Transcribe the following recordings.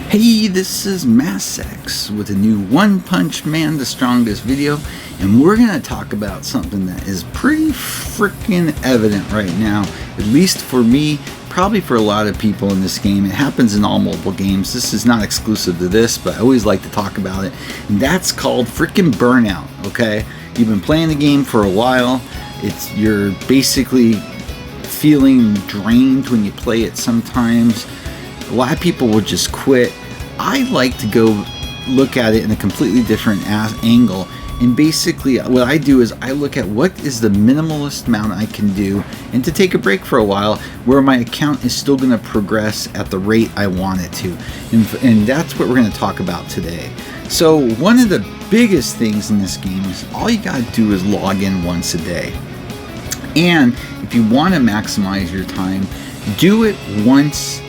Hey, this is Massex with a new One Punch Man the Strongest video, and we're going to talk about something that is pretty freaking evident right now, at least for me, probably for a lot of people in this game. It happens in all mobile games. This is not exclusive to this, but I always like to talk about it, and that's called freaking burnout, okay? You've been playing the game for a while. You're basically feeling drained when you play it sometimes. A lot of people will just quit. I like to go look at it in a completely different angle, and basically what I do is I look at what is the minimalist amount I can do, and to take a break for a while where my account is still going to progress at the rate I want it to, and that's what we're going to talk about today. So one of the biggest things in this game is all you got to do is log in once a day, and if you want to maximize your time, do it once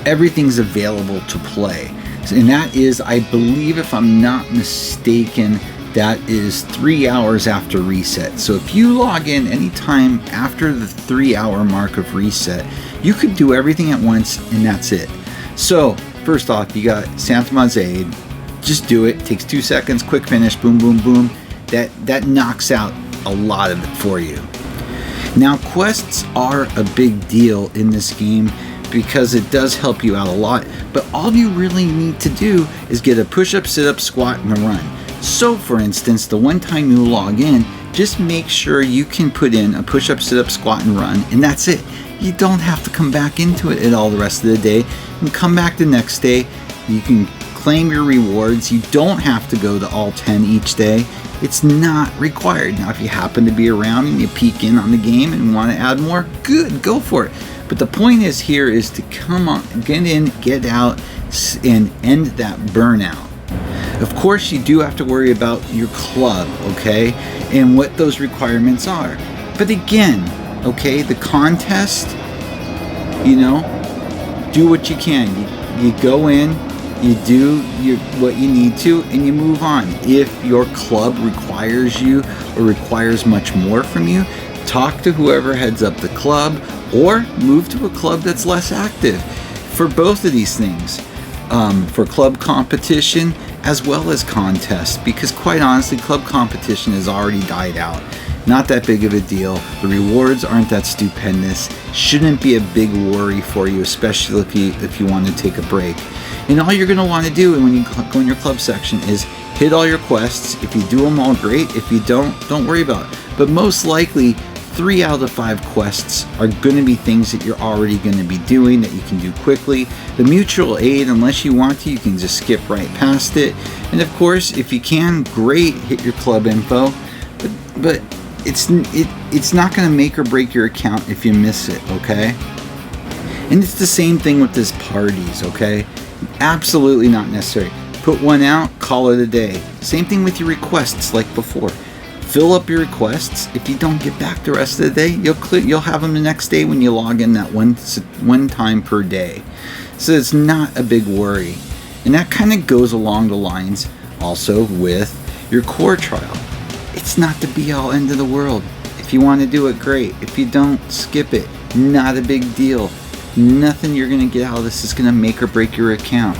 everything's available to play. And that is, I believe, if I'm not mistaken, that is 3 hours after reset. So if you log in anytime after the 3 hour mark of reset, you could do everything at once, and that's it. So first off, you got Customizabe. Just do it. Takes 2 seconds, quick finish, boom, boom, boom. That knocks out a lot of it for you. Now, quests are a big deal in this game because it does help you out a lot, but all you really need to do is get a push-up, sit-up, squat, and a run. So for instance, the one time you log in, just make sure you can put in a push-up, sit-up, squat, and run, and that's it. You don't have to come back into it at all the rest of the day. You can come back the next day, you can claim your rewards. You don't have to go to all 10 each day. It's not required. Now if you happen to be around and you peek in on the game and want to add more, good, go for it. But the point is here is to come on, get in, get out, and end that burnout. Of course, you do have to worry about your club, okay, and what those requirements are. But again, okay, the contest, you know, do what you can. You go in, you do what you need to, and you move on. If your club requires you or requires much more from you, talk to whoever heads up the club, or move to a club that's less active for both of these things, for club competition as well as contest, because quite honestly, club competition has already died out. Not that big of a deal. The rewards aren't that stupendous. Shouldn't be a big worry for you, especially if you want to take a break. And all you're going to want to do when you go in your club section is hit all your quests. If you do them all, great. If you don't worry about it. But most likely, 3 out of 5 quests are going to be things that you're already going to be doing that you can do quickly. The mutual aid, unless you want to, you can just skip right past it. And of course, if you can, great, hit your club info. But it's not going to make or break your account if you miss it, okay? And it's the same thing with this parties, okay? Absolutely not necessary. Put one out, call it a day. Same thing with your requests like before. Fill up your requests. If you don't get back the rest of the day, you'll have them the next day when you log in that one time per day. So it's not a big worry. And that kind of goes along the lines also with your core trial. It's not the be all end of the world. If you want to do it, great. If you don't, skip it. Not a big deal. Nothing you're going to get out of this is going to make or break your account.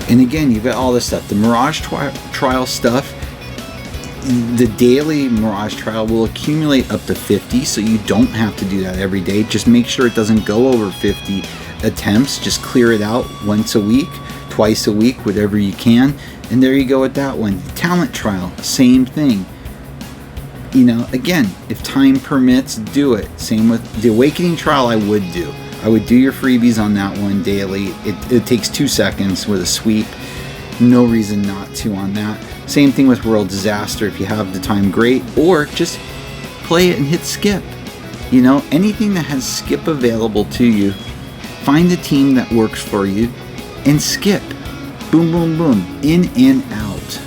And again, you've got all this stuff. The Mirage trial stuff. The daily Mirage trial will accumulate up to 50, so you don't have to do that every day. Just make sure it doesn't go over 50 attempts. Just clear it out once a week, twice a week, whatever you can. And there you go with that one. Talent trial, same thing. You know, again, if time permits, do it. Same with the Awakening trial. I would do your freebies on that one daily. It takes 2 seconds with a sweep. No reason not to on that. Same thing with World Disaster. If you have the time, great. Or just play it and hit skip. You know, anything that has skip available to you, find a team that works for you and skip. Boom, boom, boom. In and out.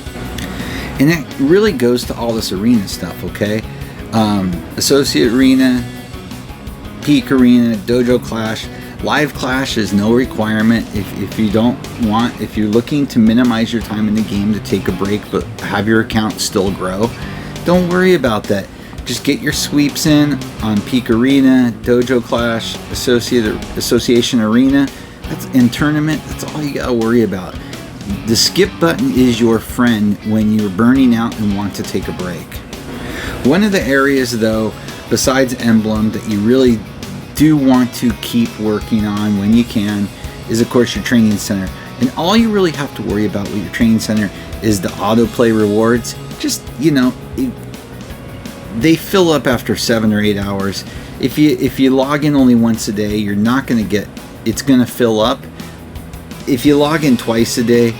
And that really goes to all this arena stuff, okay? Associate Arena, Peak Arena, Dojo Clash. Live Clash is no requirement. If you're looking to minimize your time in the game to take a break but have your account still grow, don't worry about that. Just get your sweeps in on Peak Arena, Dojo Clash, Association Arena. That's in tournament. That's all you gotta worry about. The skip button is your friend when you're burning out and want to take a break. One of the areas though, besides emblem, that you really do want to keep working on when you can is of course your training center. And all you really have to worry about with your training center is the autoplay rewards. Just, you know, they fill up after 7 or 8 hours. If you log in only once a day, you're not going to get, it's going to fill up. If you log in twice a day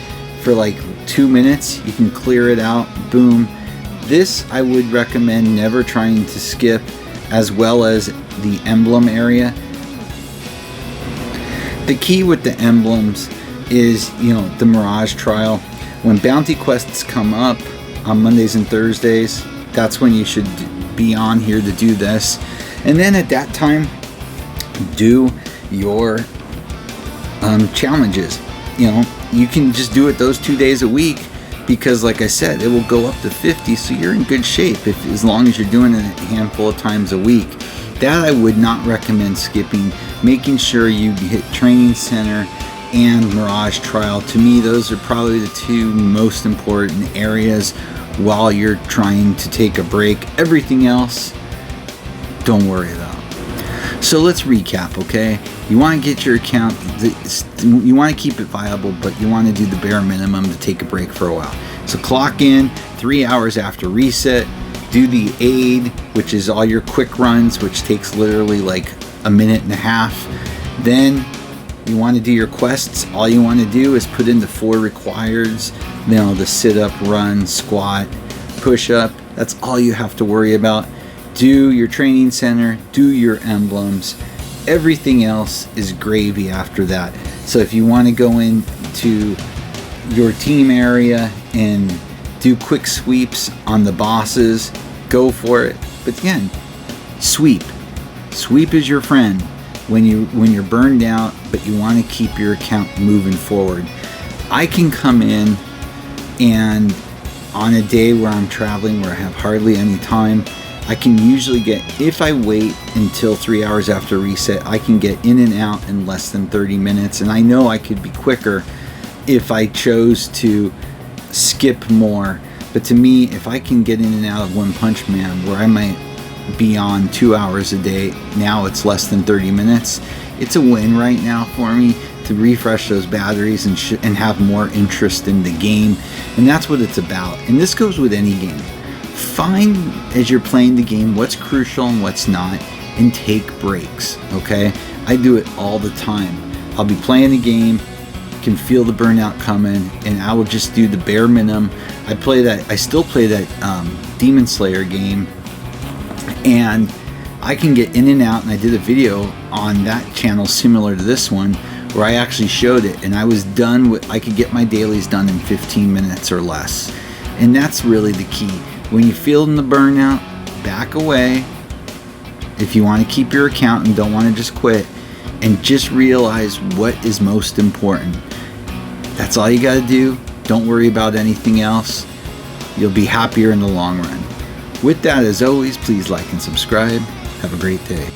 for like 2 minutes, you can clear it out. Boom. This I would recommend never trying to skip, as well as the emblem area. The key with the emblems is, you know, the Mirage trial. When bounty quests come up on Mondays and Thursdays, that's when you should be on here to do this. And then at that time, do your challenges. You know, you can just do it those 2 days a week, because like I said, it will go up to 50, so you're in good shape as long as you're doing it a handful of times a week. That I would not recommend skipping. Making sure you hit training center and Mirage trial. To me, those are probably the two most important areas while you're trying to take a break. Everything else, don't worry about. So let's recap, okay? You want to get your account, you want to keep it viable, but you want to do the bare minimum to take a break for a while. So clock in 3 hours after reset, do the aid, which is all your quick runs, which takes literally like a minute and a half. Then you want to do your quests. All you want to do is put in the 4 requireds, you know, the sit up, run, squat, push up. That's all you have to worry about. Do your training center, do your emblems. Everything else is gravy after that. So if you want to go into your team area and do quick sweeps on the bosses, go for it. But again, sweep is your friend when you're burned out, but you want to keep your account moving forward. I can come in, and on a day where I'm traveling, where I have hardly any time, I can usually get, if I wait until 3 hours after reset, I can get in and out in less than 30 minutes. And I know I could be quicker if I chose to skip more. But to me, if I can get in and out of One Punch Man, where I might be on 2 hours a day, now it's less than 30 minutes. It's a win right now for me to refresh those batteries and have more interest in the game. And that's what it's about. And this goes with any game. Find, as you're playing the game, what's crucial and what's not, and take breaks, okay? I do it all the time. I'll be playing the game, can feel the burnout coming, and I will just do the bare minimum. I still play that Demon Slayer game, and I can get in and out, and I did a video on that channel similar to this one, where I actually showed it, and I was done with, I could get my dailies done in 15 minutes or less. And that's really the key. When you're feeling the burnout, back away. If you want to keep your account and don't want to just quit, and just realize what is most important. That's all you got to do. Don't worry about anything else. You'll be happier in the long run. With that, as always, please like and subscribe. Have a great day.